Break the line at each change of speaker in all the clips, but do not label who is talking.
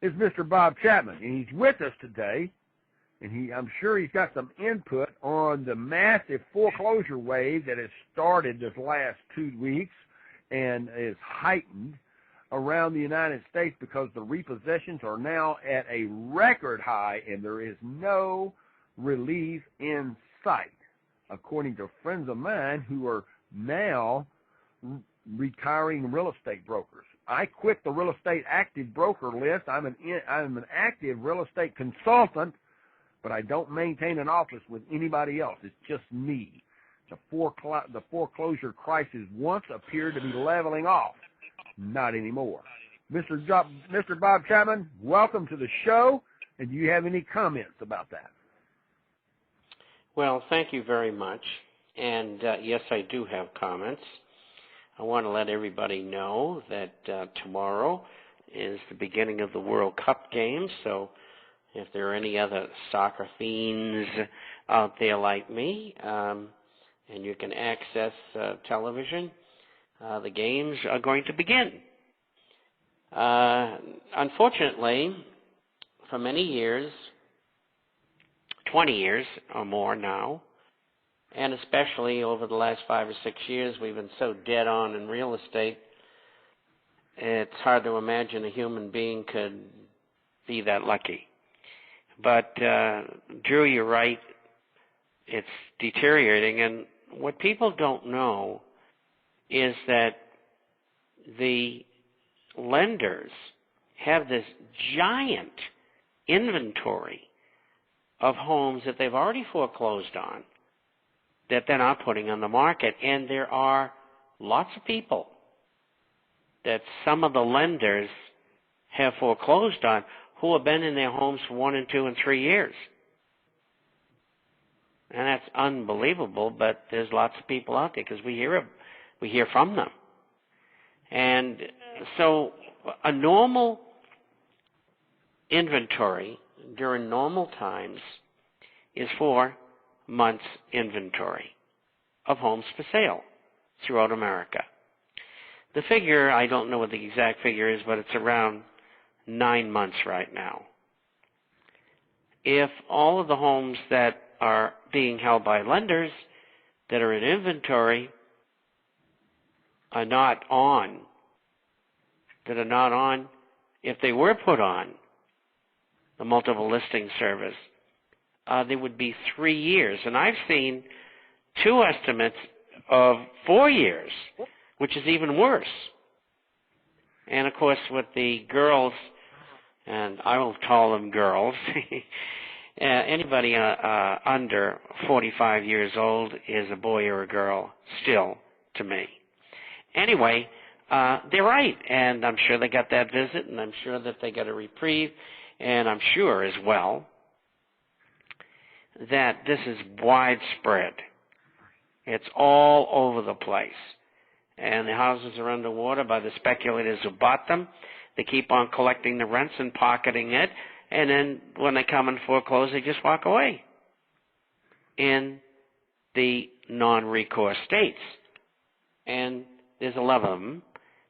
is Mr. Bob Chapman, and he's with us today. And I'm sure he's got some input on the massive foreclosure wave that has started this last 2 weeks and is heightened around the United States because the repossessions are now at a record high and there is no relief in sight, according to friends of mine who are now retiring real estate brokers. I quit the real estate active broker list. I'm an active real estate consultant, but I don't maintain an office with anybody else. It's just me. The foreclosure crisis once appeared to be leveling off. Not anymore. Mr. Bob Chapman, welcome to the show. And do you have any comments about that?
Well, thank you very much. And yes, I do have comments. I want to let everybody know that tomorrow is the beginning of the World Cup games. So if there are any other soccer fiends out there like me, and you can access television, the games are going to begin. Unfortunately, for many years, 20 years or more now, and especially over the last 5 or 6 years, we've been so dead on in real estate, it's hard to imagine a human being could be that lucky. But, Drew, you're right. It's deteriorating. And what people don't know is that the lenders have this giant inventory of homes that they've already foreclosed on that they're not putting on the market. And there are lots of people that some of the lenders have foreclosed on who have been in their homes for 1 and 2 and 3 years. And that's unbelievable, but there's lots of people out there because we hear from them. And so a normal inventory during normal times is 4 months inventory of homes for sale throughout America. The figure, I don't know what the exact figure is, but it's around 9 months right now. If all of the homes that are being held by lenders that are in inventory are not on, if they were put on the multiple listing service, there would be 3 years. And I've seen 2 estimates of 4 years, which is even worse. And, of course, with the girls, and I will call them girls, anybody under 45 years old is a boy or a girl still to me. Anyway, they're right, and I'm sure they got that visit, and I'm sure that they got a reprieve, and I'm sure as well that this is widespread. It's all over the place. And the houses are underwater by the speculators who bought them. They keep on collecting the rents and pocketing it, and then when they come and foreclose, they just walk away in the non-recourse states. And there's 11 of them,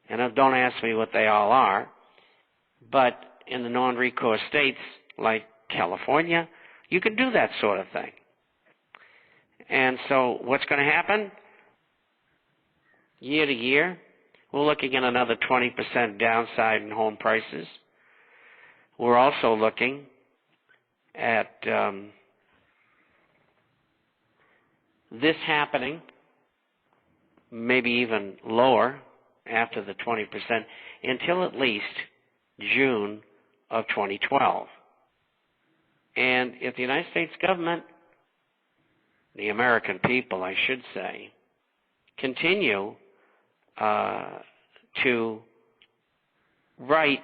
and don't ask me what they all are, but in the non-recourse states like California, you can do that sort of thing. And so what's going to happen? Year to year, we're looking at another 20% downside in home prices. We're also looking at this happening, maybe even lower after the 20%, until at least June of 2012. And if the United States government, the American people, I should say, continue to write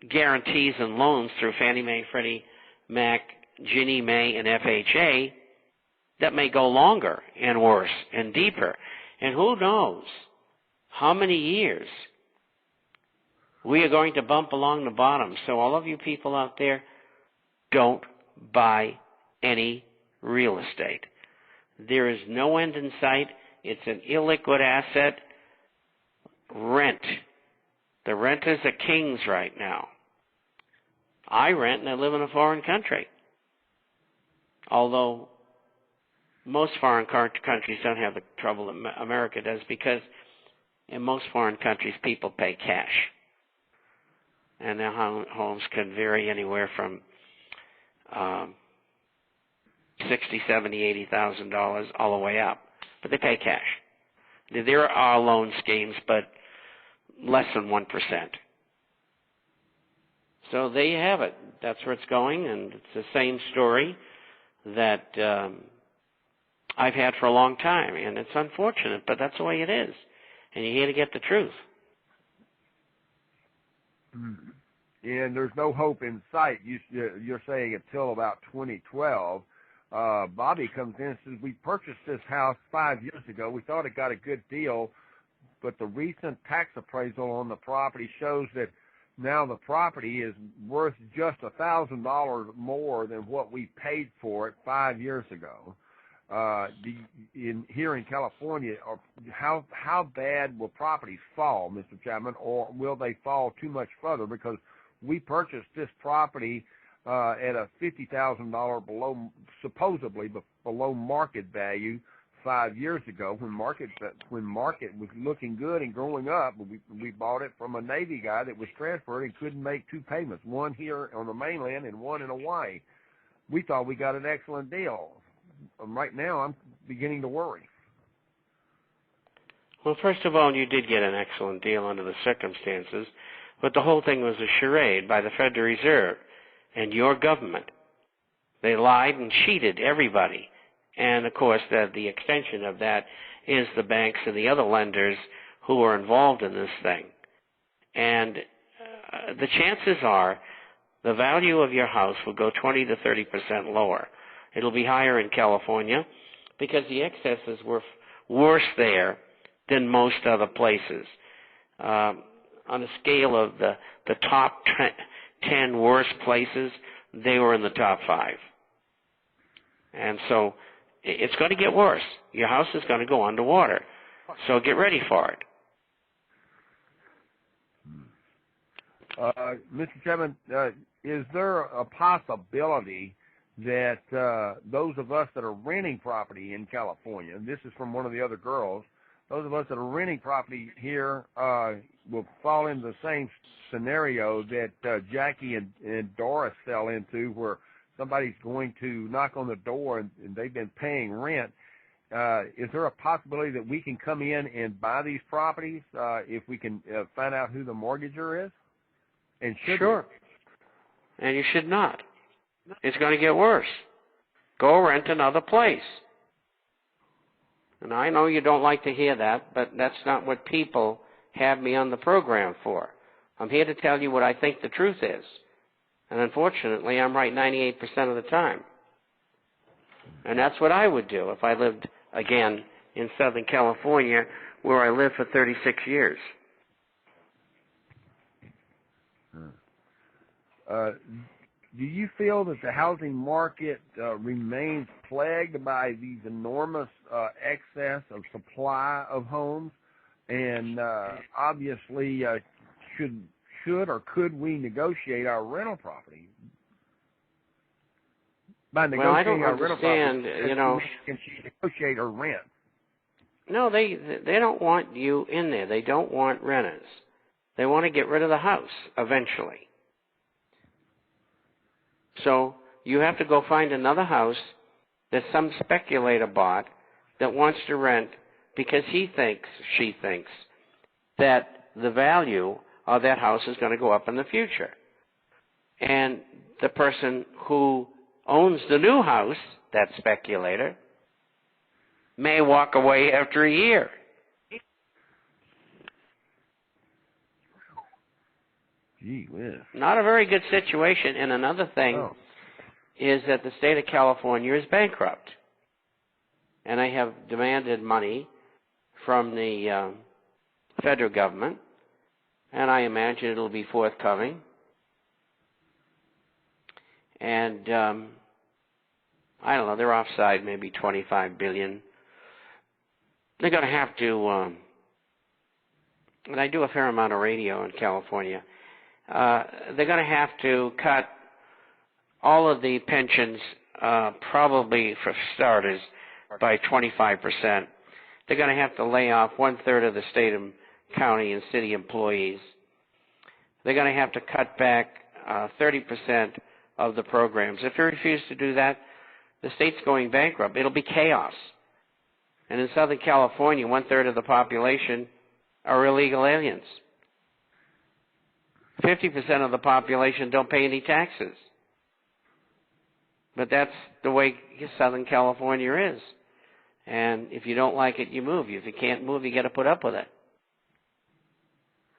guarantees and loans through Fannie Mae, Freddie Mac, Ginnie Mae, and FHA, that may go longer and worse and deeper. And who knows how many years we are going to bump along the bottom. So all of you people out there, don't buy any real estate. There is no end in sight. It's an illiquid asset. Rent. The renters are kings right now. I rent and I live in a foreign country. Although most foreign countries don't have the trouble that America does, because in most foreign countries people pay cash. And their homes can vary anywhere from $60,000, $70,000, $80,000 all the way up. But they pay cash. There are loan schemes, but less than 1%. So there you have it. That's where it's going, and it's the same story that I've had for a long time, and it's unfortunate, but that's the way it is. And you're here to get the truth.
And there's no hope in sight. You're saying until about 2012. Bobby comes in and says, we purchased this house 5 years ago. We thought it got a good deal, but the recent tax appraisal on the property shows that now the property is worth just $1,000 more than what we paid for it 5 years ago. Here in California, how bad will properties fall, Mr. Chapman, or will they fall too much further? Because we purchased this property at a $50,000 supposedly below market value 5 years ago, when market was looking good and growing up. We bought it from a Navy guy that was transferred and couldn't make two payments, one here on the mainland and one in Hawaii. We thought we got an excellent deal. Right now, I'm beginning to worry.
Well, first of all, you did get an excellent deal under the circumstances, but the whole thing was a charade by the Federal Reserve and your government. They lied and cheated everybody. And, of course, the extension of that is the banks and the other lenders who are involved in this thing. And the chances are the value of your house will go 20 to 30% lower. It'll be higher in California because the excesses were worse there than most other places. On a scale of the top 10 worst places, they were in the top 5. And so it's going to get worse. Your house is going to go underwater. So get ready for it.
Mr. Chapman, is there a possibility that those of us that are renting property in California, and this is from one of the other girls, those of us that are renting property here will fall into the same scenario that Jackie and Doris fell into, where somebody's going to knock on the door and they've been paying rent? Is there a possibility that we can come in and buy these properties if we can find out who the mortgager is? And
sure. And you should not. It's going to get worse. Go rent another place. And I know you don't like to hear that, but that's not what people have me on the program for. I'm here to tell you what I think the truth is. And unfortunately, I'm right 98% of the time. And that's what I would do if I lived, again, in Southern California, where I lived for 36 years.
Do you feel that the housing market remains plagued by these enormous excess of supply of homes? And obviously, should or could we negotiate our rental property? By negotiating our rental property, can she negotiate her rent?
No, they don't want you in there. They don't want renters. They want to get rid of the house eventually. So you have to go find another house that some speculator bought that wants to rent because she thinks that the value of that house is going to go up in the future. And the person who owns the new house, that speculator, may walk away after a year.
Gee whiz.
Not a very good situation. And another thing is that the state of California is bankrupt. And I have demanded money from the federal government, and I imagine it'll be forthcoming. And I don't know, they're offside maybe $25 billion. They're going to have to, and I do a fair amount of radio in California, they're going to have to cut all of the pensions, probably for starters, by 25%. They're going to have to lay off 1/3 of the state and county and city employees. They're going to have to cut back 30% of the programs. If they refuse to do that, the state's going bankrupt. It'll be chaos. And in Southern California, 1/3 of the population are illegal aliens. 50% of the population don't pay any taxes. But that's the way Southern California is. And if you don't like it, you move. If you can't move, you got to put up with it.